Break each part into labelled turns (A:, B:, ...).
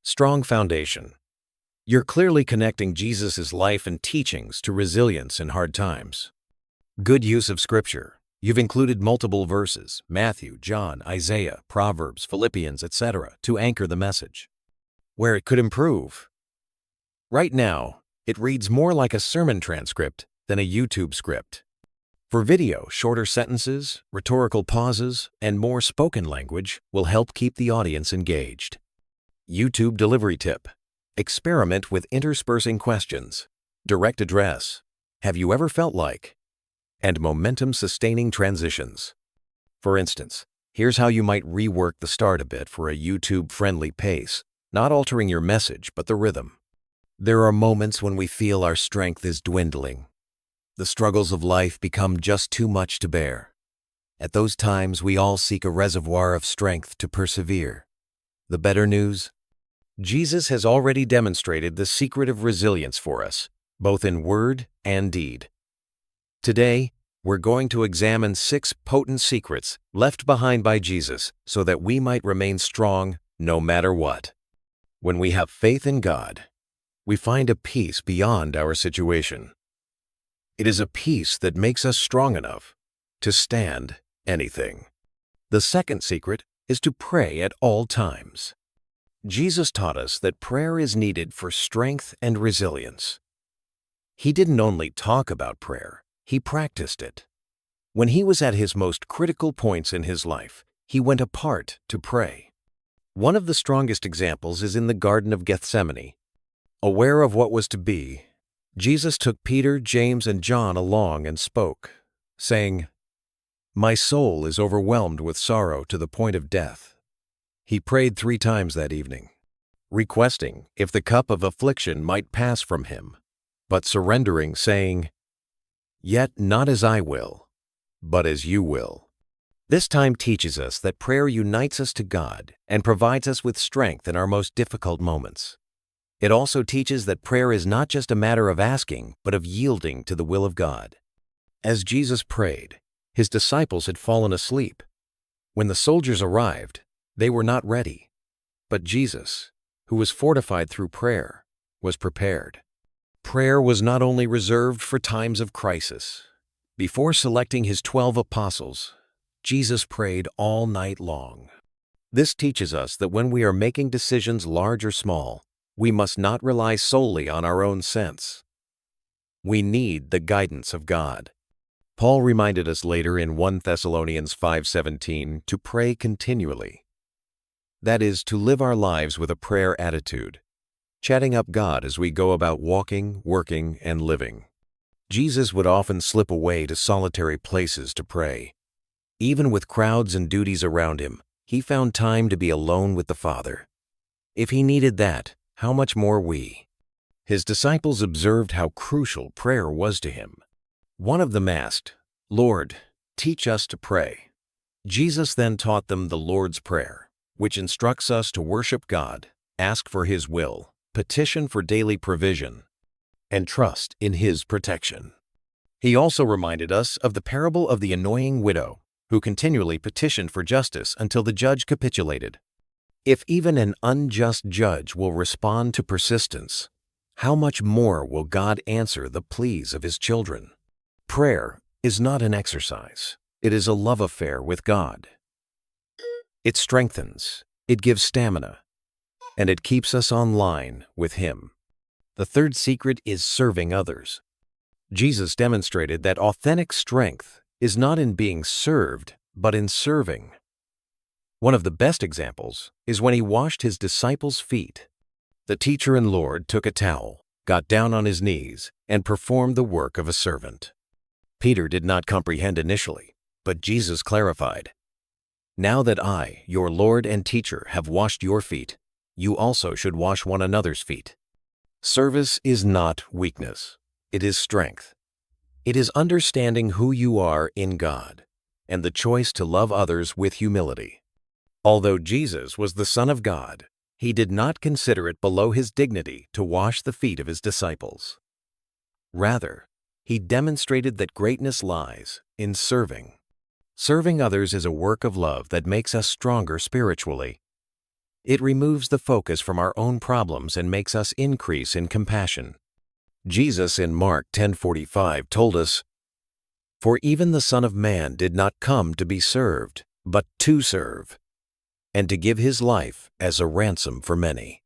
A: Strong foundation. You're clearly connecting Jesus' life and teachings to resilience in hard times. Good use of Scripture. You've included multiple verses, Matthew, John, Isaiah, Proverbs, Philippians, etc., to anchor the message. Where it could improve. Right now, it reads more like a sermon transcript than a YouTube script. For video, shorter sentences, rhetorical pauses, and more spoken language will help keep the audience engaged. YouTube delivery tip. Experiment with interspersing questions. Direct address. Have you ever felt like? And momentum-sustaining transitions. For instance, here's how you might rework the start a bit for a YouTube-friendly pace, not altering your message but the rhythm. There are moments when we feel our strength is dwindling. The struggles of life become just too much to bear. At those times, we all seek a reservoir of strength to persevere. The better news? Jesus has already demonstrated the secret of resilience for us, both in word and deed. Today, we're going to examine 6 potent secrets left behind by Jesus so that we might remain strong no matter what. When we have faith in God, we find a peace beyond our situation. It is a peace that makes us strong enough to stand anything. The second secret is to pray at all times. Jesus taught us that prayer is needed for strength and resilience. He didn't only talk about prayer, he practiced it. When he was at his most critical points in his life, he went apart to pray. One of the strongest examples is in the Garden of Gethsemane. Aware of what was to be, Jesus took Peter, James, and John along and spoke, saying, "My soul is overwhelmed with sorrow to the point of death." He prayed 3 times that evening, requesting if the cup of affliction might pass from him, but surrendering, saying, "Yet not as I will, but as you will." This time teaches us that prayer unites us to God and provides us with strength in our most difficult moments. It also teaches that prayer is not just a matter of asking, but of yielding to the will of God. As Jesus prayed, his disciples had fallen asleep. When the soldiers arrived, they were not ready. But Jesus, who was fortified through prayer, was prepared. Prayer was not only reserved for times of crisis. Before selecting his 12 apostles, Jesus prayed all night long. This teaches us that when we are making decisions large or small, we must not rely solely on our own sense. We need the guidance of God. Paul reminded us later in 1 Thessalonians 5:17 to pray continually. That is, to live our lives with a prayer attitude, chatting up God as we go about walking, working, and living. Jesus would often slip away to solitary places to pray. Even with crowds and duties around him, he found time to be alone with the Father. If he needed that, how much more we? His disciples observed how crucial prayer was to him. One of them asked, "Lord, teach us to pray." Jesus then taught them the Lord's Prayer, which instructs us to worship God, ask for his will, petition for daily provision, and trust in his protection. He also reminded us of the parable of the annoying widow, who continually petitioned for justice until the judge capitulated. If even an unjust judge will respond to persistence, how much more will God answer the pleas of his children? Prayer is not an exercise. It is a love affair with God. It strengthens, it gives stamina, and it keeps us online with him. The third secret is serving others. Jesus demonstrated that authentic strength is not in being served, but in serving. One of the best examples is when he washed his disciples' feet. The teacher and Lord took a towel, got down on his knees, and performed the work of a servant. Peter did not comprehend initially, but Jesus clarified, "Now that I, your Lord and teacher, have washed your feet, you also should wash one another's feet." Service is not weakness. It is strength. It is understanding who you are in God and the choice to love others with humility. Although Jesus was the Son of God, he did not consider it below his dignity to wash the feet of his disciples. Rather, he demonstrated that greatness lies in serving. Serving others is a work of love that makes us stronger spiritually. It removes the focus from our own problems and makes us increase in compassion. Jesus in Mark 10:45 told us, "For even the Son of Man did not come to be served, but to serve, and to give his life as a ransom for many."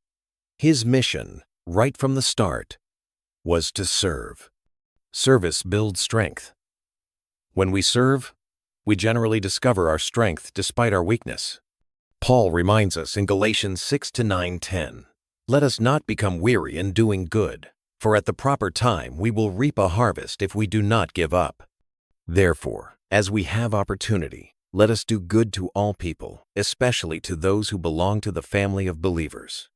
A: His mission, right from the start, was to serve. Service builds strength. When we serve, we generally discover our strength despite our weakness. Paul reminds us in Galatians 6-9-10, "Let us not become weary in doing good, for at the proper time we will reap a harvest if we do not give up." Therefore, as we have opportunity, let us do good to all people, especially to those who belong to the family of believers.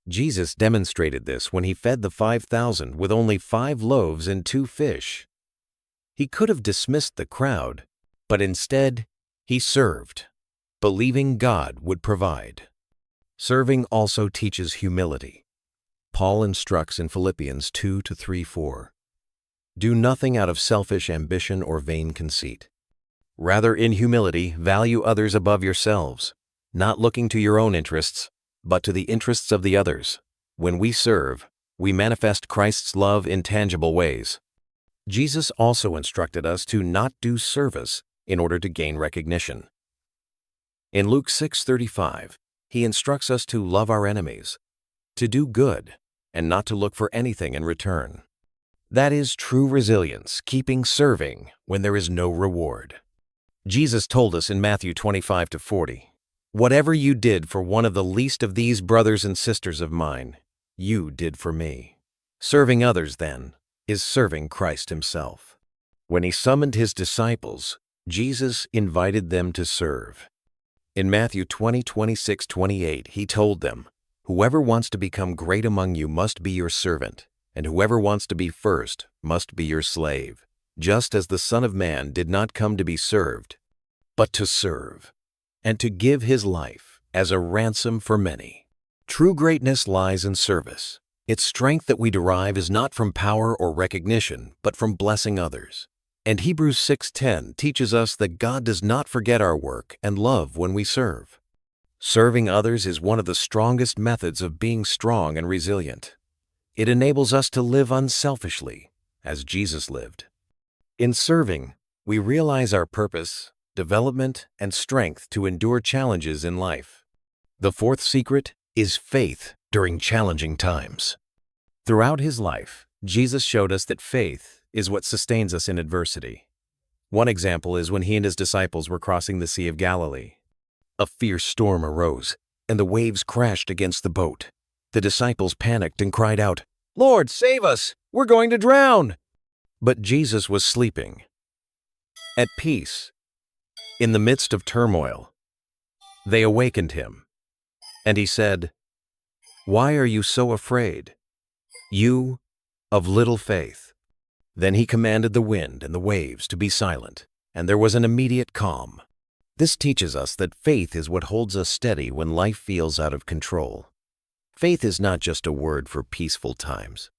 A: Jesus demonstrated this when he fed the 5,000 with only 5 loaves and 2 fish. He could have dismissed the crowd, but instead, he served, believing God would provide. Serving also teaches humility. Paul instructs in Philippians 2-3-4, "Do nothing out of selfish ambition or vain conceit. Rather, in humility, value others above yourselves, not looking to your own interests, but to the interests of the others. When we serve, we manifest Christ's love in tangible ways." Jesus also instructed us to not do service in order to gain recognition. In Luke 6:35, he instructs us to love our enemies, to do good, and not to look for anything in return. That is true resilience, keeping serving when there is no reward. Jesus told us in Matthew 25-40, "Whatever you did for one of the least of these brothers and sisters of mine, you did for me." Serving others, then, is serving Christ himself. When he summoned his disciples, Jesus invited them to serve. In Matthew 20:26-28, he told them, "Whoever wants to become great among you must be your servant, and whoever wants to be first must be your slave, just as the Son of Man did not come to be served, but to serve, and to give his life as a ransom for many." True greatness lies in service. Its strength that we derive is not from power or recognition, but from blessing others. And Hebrews 6:10 teaches us that God does not forget our work and love when we serve. Serving others is one of the strongest methods of being strong and resilient. It enables us to live unselfishly, as Jesus lived. In serving, we realize our purpose, development, and strength to endure challenges in life. The fourth secret is faith during challenging times. Throughout his life, Jesus showed us that faith is what sustains us in adversity. One example is when he and his disciples were crossing the Sea of Galilee. A fierce storm arose, and the waves crashed against the boat. The disciples panicked and cried out, "Lord, save us! We're going to drown!" But Jesus was sleeping, at peace, in the midst of turmoil. They awakened him, and he said, "Why are you so afraid, you of little faith?" Then he commanded the wind and the waves to be silent, and there was an immediate calm. This teaches us that faith is what holds us steady when life feels out of control. Faith is not just a word for peaceful times.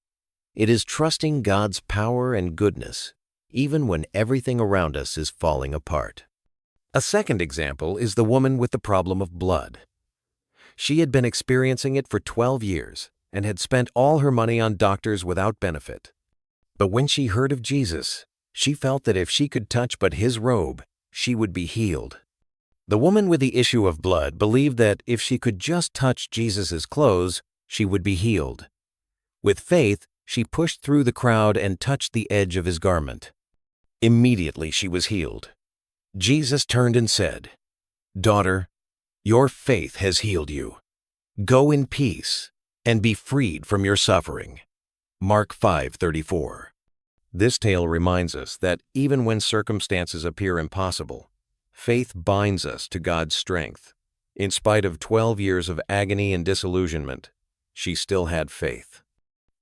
A: It is trusting God's power and goodness, even when everything around us is falling apart. A second example is the woman with the problem of blood. She had been experiencing it for 12 years and had spent all her money on doctors without benefit. But when she heard of Jesus, she felt that if she could touch but his robe, she would be healed. The woman with the issue of blood believed that if she could just touch Jesus' clothes, she would be healed. With faith, she pushed through the crowd and touched the edge of his garment. Immediately she was healed. Jesus turned and said, "Daughter, your faith has healed you. Go in peace and be freed from your suffering." Mark 5:34. This tale reminds us that even when circumstances appear impossible, faith binds us to God's strength. In spite of 12 years of agony and disillusionment, she still had faith.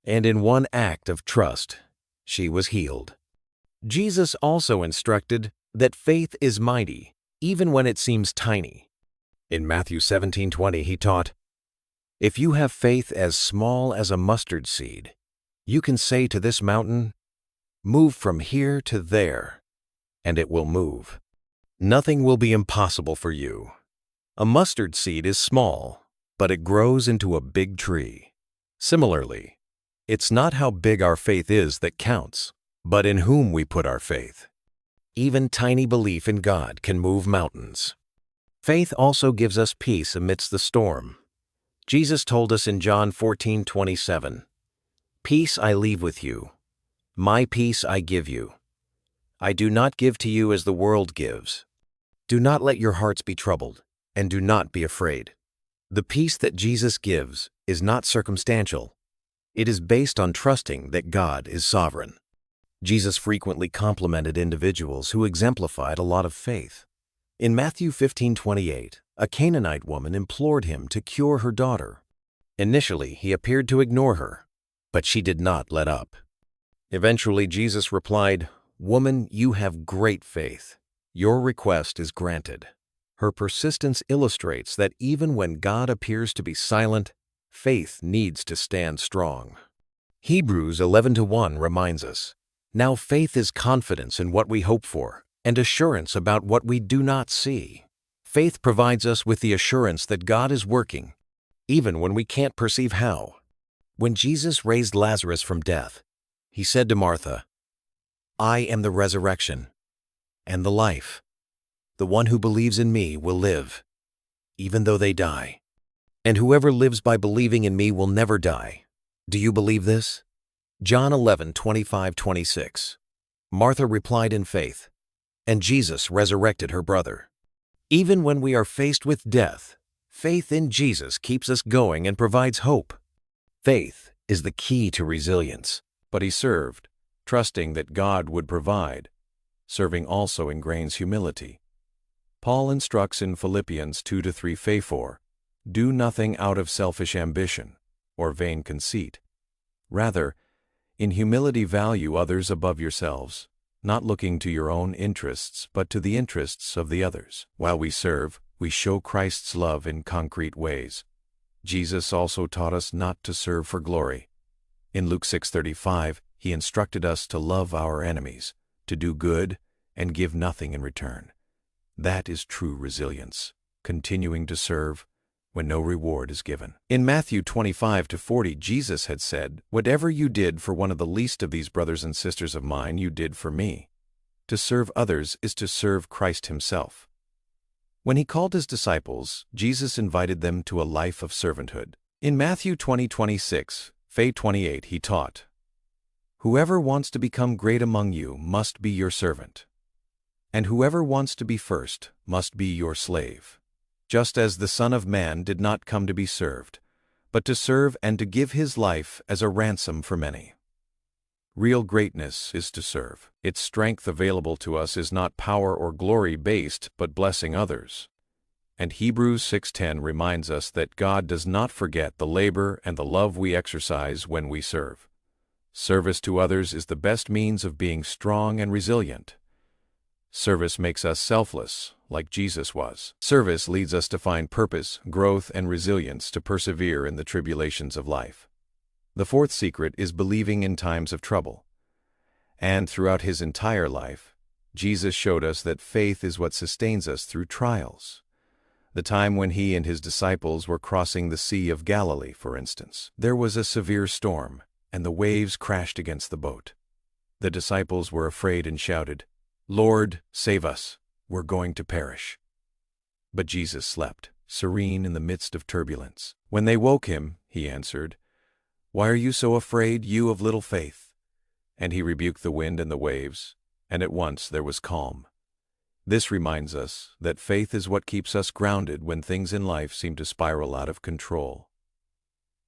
A: And in one act of trust, she was healed. Jesus also instructed that faith is mighty, even when it seems tiny. In Matthew 17:20, he taught, "If you have faith as small as a mustard seed, you can say to this mountain, 'Move from here to there,' and it will move. Nothing will be impossible for you." A mustard seed is small, but it grows into a big tree. Similarly, it's not how big our faith is that counts, but in whom we put our faith. Even tiny belief in God can move mountains. Faith also gives us peace amidst the storm. Jesus told us in John 14:27, "Peace I leave with you. My peace I give you. I do not give to you as the world gives. Do not let your hearts be troubled, and do not be afraid." The peace that Jesus gives is not circumstantial. It is based on trusting that God is sovereign. Jesus frequently complimented individuals who exemplified a lot of faith. In Matthew 15:28, a Canaanite woman implored him to cure her daughter. Initially, he appeared to ignore her, but she did not let up. Eventually, Jesus replied, "Woman, you have great faith. Your request is granted." Her persistence illustrates that even when God appears to be silent, faith needs to stand strong. Hebrews 11:1 reminds us, "Now faith is confidence in what we hope for, and assurance about what we do not see." Faith provides us with the assurance that God is working, even when we can't perceive how. When Jesus raised Lazarus from death, he said to Martha, "I am the resurrection and the life. The one who believes in me will live, even though they die. And whoever lives by believing in me will never die. Do you believe this?" John 11:25-26. Martha replied in faith, and Jesus resurrected her brother. Even when we are faced with death, faith in Jesus keeps us going and provides hope. Faith is the key to resilience. But he served, trusting that God would provide. Serving also ingrains humility. Paul instructs in Philippians 2-3, "Do nothing out of selfish ambition or vain conceit. Rather, in humility value others above yourselves, not looking to your own interests but to the interests of the others." While we serve, we show Christ's love in concrete ways. Jesus also taught us not to serve for glory. In Luke 6:35, he instructed us to love our enemies, to do good, and give nothing in return. That is true resilience, continuing to serve when no reward is given. In Matthew 25-40, Jesus had said, "Whatever you did for one of the least of these brothers and sisters of mine, you did for me." To serve others is to serve Christ himself. When he called his disciples, Jesus invited them to a life of servanthood. In Matthew 20:26-28, he taught, "Whoever wants to become great among you must be your servant. And whoever wants to be first must be your slave. Just as the Son of Man did not come to be served, but to serve and to give his life as a ransom for many." Real greatness is to serve. Its strength available to us is not power or glory based, but blessing others. And Hebrews 6:10 reminds us that God does not forget the labor and the love we exercise when we serve. Service to others is the best means of being strong and resilient. Service makes us selfless, like Jesus was. Service leads us to find purpose, growth, and resilience to persevere in the tribulations of life. The fourth secret is believing in times of trouble. And throughout his entire life, Jesus showed us that faith is what sustains us through trials. The time when he and his disciples were crossing the Sea of Galilee, for instance, there was a severe storm, and the waves crashed against the boat. The disciples were afraid and shouted, "Lord, save us, we're going to perish." But Jesus slept, serene in the midst of turbulence. When they woke him, he answered, "Why are you so afraid, you of little faith?" And he rebuked the wind and the waves, and at once there was calm. This reminds us that faith is what keeps us grounded when things in life seem to spiral out of control.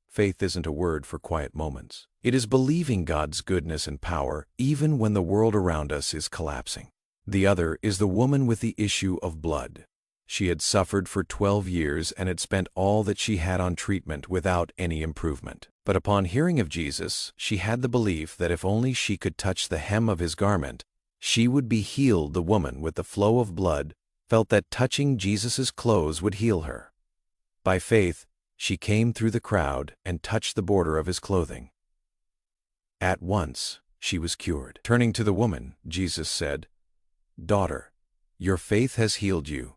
A: Faith isn't a word for quiet moments. It is believing God's goodness and power even when the world around us is collapsing. The other is the woman with the issue of blood. She had suffered for 12 years and had spent all that she had on treatment without any improvement. But upon hearing of Jesus, she had the belief that if only she could touch the hem of his garment, she would be healed. The woman with the flow of blood felt that touching Jesus' clothes would heal her. By faith, she came through the crowd and touched the border of his clothing. At once, she was cured. Turning to the woman, Jesus said, "Daughter, your faith has healed you.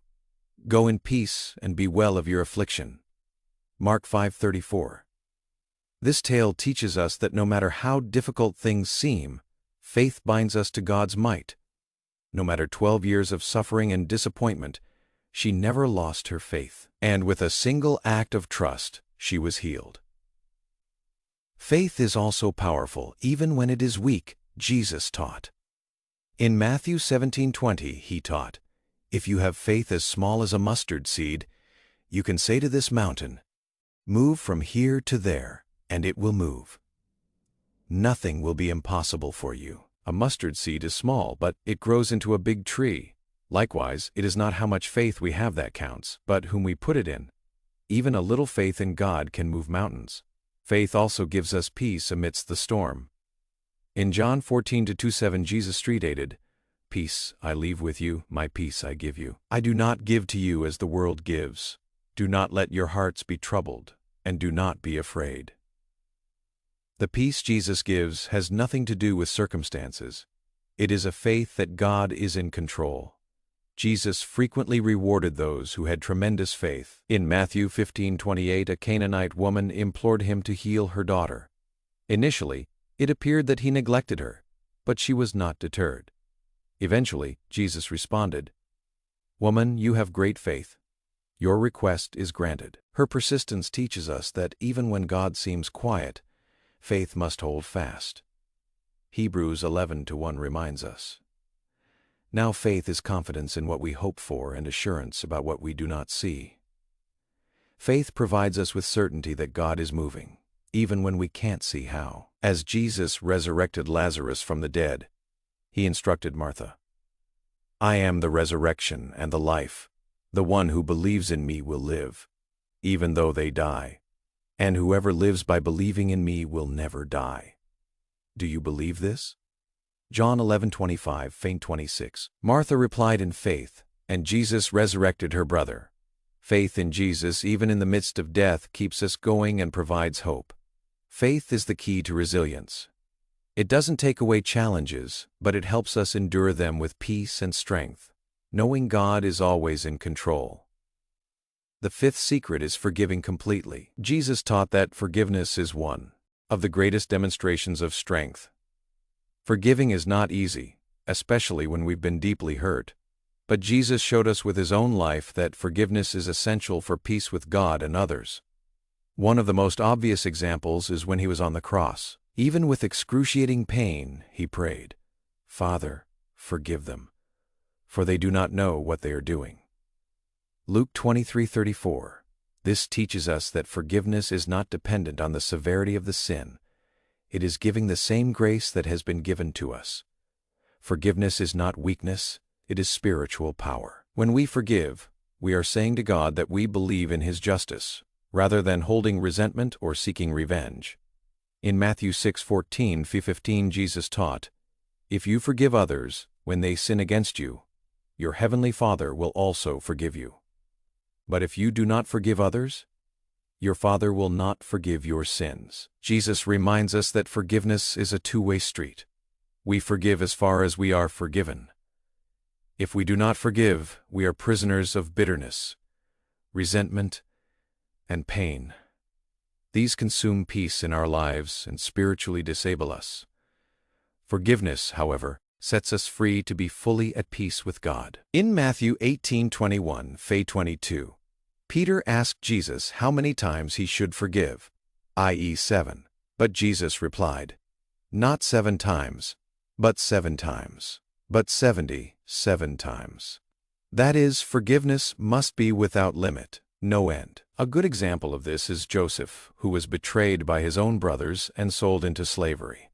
A: Go in peace and be well of your affliction." Mark 5:34. This tale teaches us that no matter how difficult things seem, faith binds us to God's might. No matter 12 years of suffering and disappointment, she never lost her faith. And with a single act of trust, she was healed. Faith is also powerful even when it is weak, Jesus taught. In Matthew 17:20, he taught, "If you have faith as small as a mustard seed, you can say to this mountain, 'Move from here to there,' and it will move. Nothing will be impossible for you." A mustard seed is small, but it grows into a big tree. Likewise, it is not how much faith we have that counts, but whom we put it in. Even a little faith in God can move mountains. Faith also gives us peace amidst the storm. In John 14:27, Jesus stated, "Peace I leave with you, my peace I give you. I do not give to you as the world gives. Do not let your hearts be troubled, and do not be afraid." The peace Jesus gives has nothing to do with circumstances. It is a faith that God is in control. Jesus frequently rewarded those who had tremendous faith. In Matthew 15:28, a Canaanite woman implored him to heal her daughter. Initially, it appeared that he neglected her, but she was not deterred. Eventually, Jesus responded, "Woman, you have great faith. Your request is granted." Her persistence teaches us that even when God seems quiet, faith must hold fast. Hebrews 11:1 reminds us, "Now faith is confidence in what we hope for and assurance about what we do not see." Faith provides us with certainty that God is moving, even when we can't see how. As Jesus resurrected Lazarus from the dead, he instructed Martha, "I am the resurrection and the life. The one who believes in me will live, even though they die. And whoever lives by believing in me will never die." Do you believe this? John 11:25-26. Martha replied in faith, and Jesus resurrected her brother. Faith in Jesus, even in the midst of death, keeps us going and provides hope. Faith is the key to resilience. It doesn't take away challenges, but it helps us endure them with peace and strength, knowing God is always in control. The fifth secret is forgiving completely. Jesus taught that forgiveness is one of the greatest demonstrations of strength. Forgiving is not easy, especially when we've been deeply hurt. But Jesus showed us with his own life that forgiveness is essential for peace with God and others. One of the most obvious examples is when he was on the cross. Even with excruciating pain, he prayed, "Father, forgive them, for they do not know what they are doing." Luke 23:34. This teaches us that forgiveness is not dependent on the severity of the sin. It is giving the same grace that has been given to us. Forgiveness is not weakness, it is spiritual power. When we forgive, we are saying to God that we believe in his justice, rather than holding resentment or seeking revenge. In Matthew 6:14-15, Jesus taught, "If you forgive others when they sin against you, your heavenly Father will also forgive you. But if you do not forgive others, your Father will not forgive your sins." Jesus reminds us that forgiveness is a two-way street. We forgive as far as we are forgiven. If we do not forgive, we are prisoners of bitterness, resentment, and pain. These consume peace in our lives and spiritually disable us. Forgiveness, however, sets us free to be fully at peace with God. In Matthew 18:21-22, Peter asked Jesus how many times he should forgive, i.e. 7. But Jesus replied, "Not 7 times, but 7 times, but 77 times." That is, forgiveness must be without limit, no end. A good example of this is Joseph, who was betrayed by his own brothers and sold into slavery.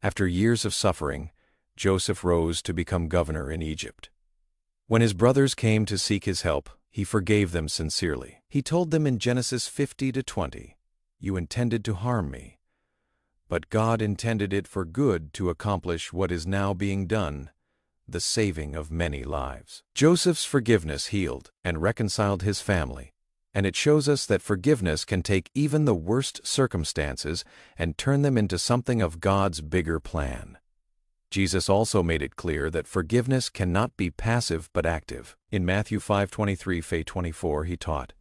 A: After years of suffering, Joseph rose to become governor in Egypt. When his brothers came to seek his help, he forgave them sincerely. He told them in Genesis 50-20, "You intended to harm me, but God intended it for good to accomplish what is now being done, the saving of many lives." Joseph's forgiveness healed and reconciled his family, and it shows us that forgiveness can take even the worst circumstances and turn them into something of God's bigger plan. Jesus also made it clear that forgiveness cannot be passive but active. In Matthew 5:23-24 he taught,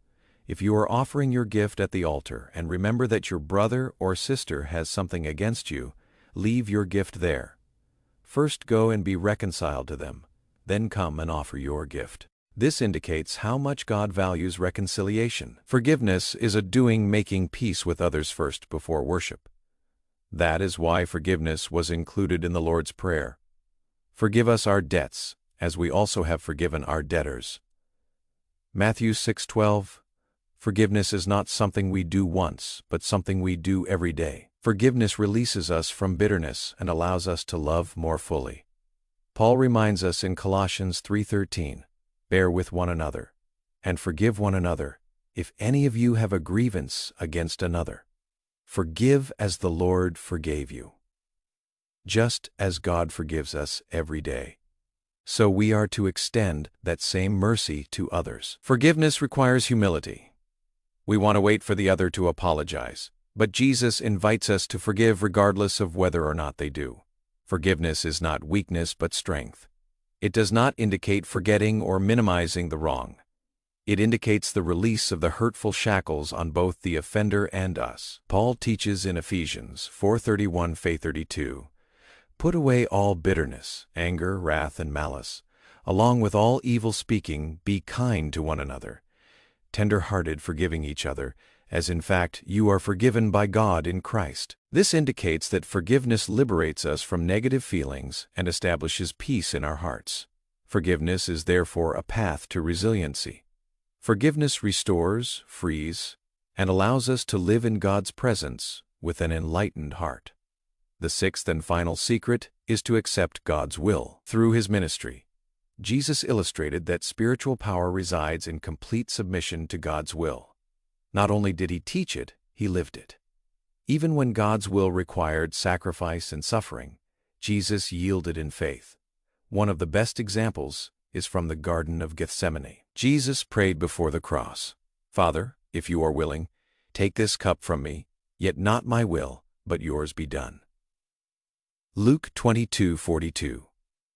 A: If you are offering your gift at the altar and remember that your brother or sister has something against you, leave your gift there. First go and be reconciled to them, then come and offer your gift. This indicates how much God values reconciliation. Forgiveness is a doing, making peace with others first before worship. That is why forgiveness was included in the Lord's Prayer. Forgive us our debts, as we also have forgiven our debtors. Matthew 6:12. Forgiveness is not something we do once, but something we do every day. Forgiveness releases us from bitterness and allows us to love more fully. Paul reminds us in Colossians 3:13, "Bear with one another, and forgive one another, if any of you have a grievance against another. Forgive as the Lord forgave you." Just as God forgives us every day, so we are to extend that same mercy to others. Forgiveness requires humility. We want to wait for the other to apologize, but Jesus invites us to forgive regardless of whether or not they do. Forgiveness is not weakness but strength. It does not indicate forgetting or minimizing the wrong. It indicates the release of the hurtful shackles on both the offender and us. Paul teaches in Ephesians 4:31-32, "Put away all bitterness, anger, wrath, and malice, along with all evil speaking. Be kind to one another, tender-hearted, forgiving each other, as in fact you are forgiven by God in Christ." This indicates that forgiveness liberates us from negative feelings and establishes peace in our hearts. Forgiveness is therefore a path to resiliency. Forgiveness restores, frees, and allows us to live in God's presence with an enlightened heart. The sixth and final secret is to accept God's will. Through his ministry, Jesus illustrated that spiritual power resides in complete submission to God's will. Not only did he teach it, he lived it. Even when God's will required sacrifice and suffering, Jesus yielded in faith. One of the best examples is from the Garden of Gethsemane. Jesus prayed before the cross, "Father, if you are willing, take this cup from me, yet not my will, but yours be done." Luke 22:42.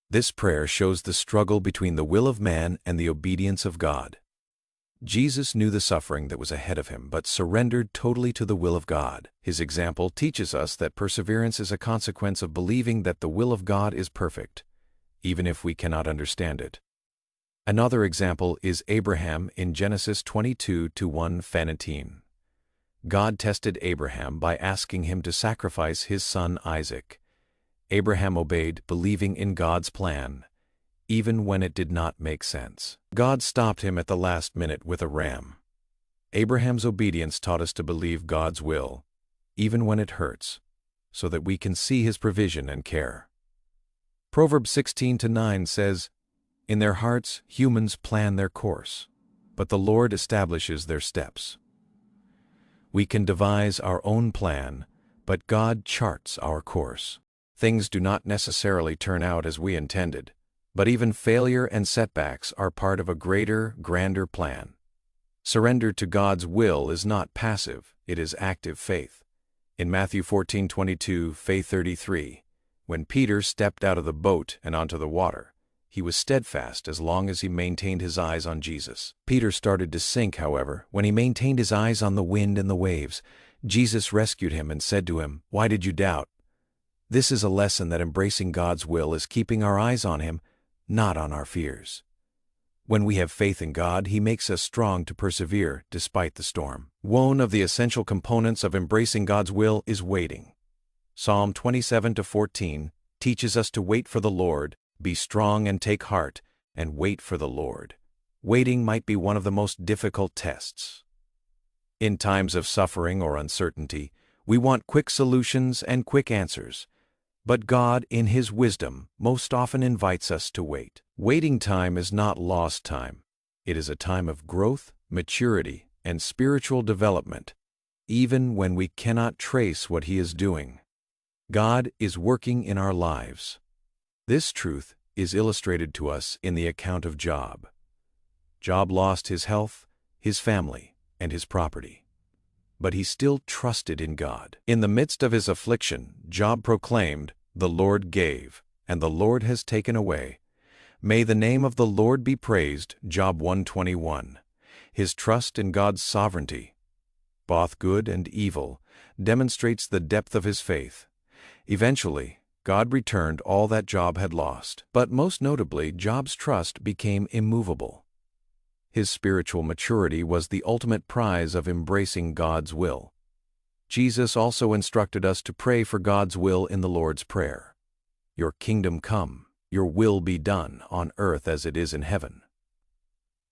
A: This prayer shows the struggle between the will of man and the obedience of God. Jesus knew the suffering that was ahead of him, but surrendered totally to the will of God. His example teaches us that perseverance is a consequence of believing that the will of God is perfect, even if we cannot understand it. Another example is Abraham in Genesis 22:1-19. God tested Abraham by asking him to sacrifice his son Isaac. Abraham obeyed, believing in God's plan, even when it did not make sense. God stopped him at the last minute with a ram. Abraham's obedience taught us to believe God's will, even when it hurts, so that we can see his provision and care. Proverbs 16:9 says, "In their hearts humans plan their course, but the Lord establishes their steps." We can devise our own plan, but God charts our course. Things do not necessarily turn out as we intended, but even failure and setbacks are part of a greater, grander plan. Surrender to God's will is not passive, it is active faith. In Matthew 14:22-33, when Peter stepped out of the boat and onto the water, he was steadfast as long as he maintained his eyes on Jesus. Peter started to sink, however, when he maintained his eyes on the wind and the waves. Jesus rescued him and said to him, "Why did you doubt?" This is a lesson that embracing God's will is keeping our eyes on him, not on our fears. When we have faith in God, he makes us strong to persevere despite the storm. One of the essential components of embracing God's will is waiting. Psalm 27:14 teaches us to wait for the Lord, be strong and take heart, and wait for the Lord. Waiting might be one of the most difficult tests. In times of suffering or uncertainty, we want quick solutions and quick answers. But God, in his wisdom, most often invites us to wait. Waiting time is not lost time. It is a time of growth, maturity, and spiritual development, even when we cannot trace what he is doing. God is working in our lives. This truth is illustrated to us in the account of Job. Job lost his health, his family, and his property. But he still trusted in God. In the midst of his affliction, Job proclaimed, "The Lord gave, and the Lord has taken away. May the name of the Lord be praised." Job 1:21. His trust in God's sovereignty, both good and evil, demonstrates the depth of his faith. Eventually, God returned all that Job had lost, but most notably, Job's trust became immovable. His spiritual maturity was the ultimate prize of embracing God's will. Jesus also instructed us to pray for God's will in the Lord's Prayer. Your kingdom come, your will be done on earth as it is in heaven.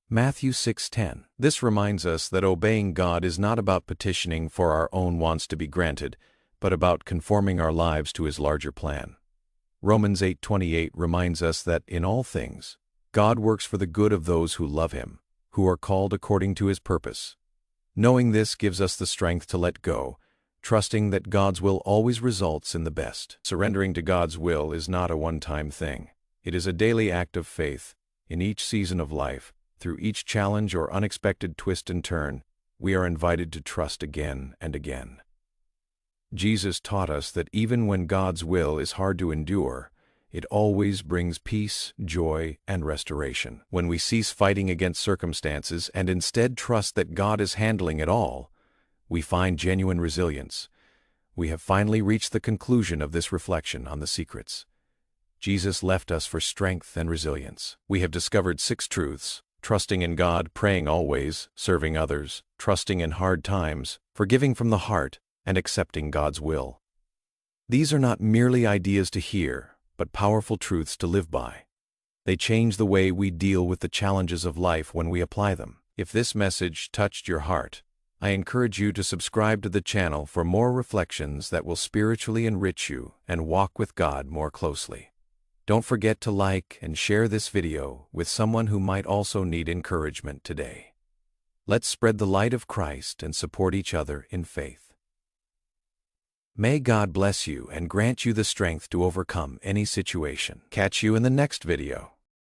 A: Matthew 6:10. This reminds us that obeying God is not about petitioning for our own wants to be granted, but about conforming our lives to His larger plan. Romans 8:28 reminds us that in all things, God works for the good of those who love Him, who are called according to His purpose. Knowing this gives us the strength to let go, trusting that God's will always results in the best. Surrendering to God's will is not a one-time thing. It is a daily act of faith. In each season of life, through each challenge or unexpected twist and turn, we are invited to trust again and again. Jesus taught us that even when God's will is hard to endure, it always brings peace, joy, and restoration. When we cease fighting against circumstances and instead trust that God is handling it all, we find genuine resilience. We have finally reached the conclusion of this reflection on the secrets Jesus left us for strength and resilience. We have discovered 6 truths: trusting in God, praying always, serving others, trusting in hard times, forgiving from the heart, and accepting God's will. These are not merely ideas to hear, but powerful truths to live by. They change the way we deal with the challenges of life when we apply them. If this message touched your heart, I encourage you to subscribe to the channel for more reflections that will spiritually enrich you and walk with God more closely. Don't forget to like and share this video with someone who might also need encouragement today. Let's spread the light of Christ and support each other in faith. May God bless you and grant you the strength to overcome any situation. Catch you in the next video.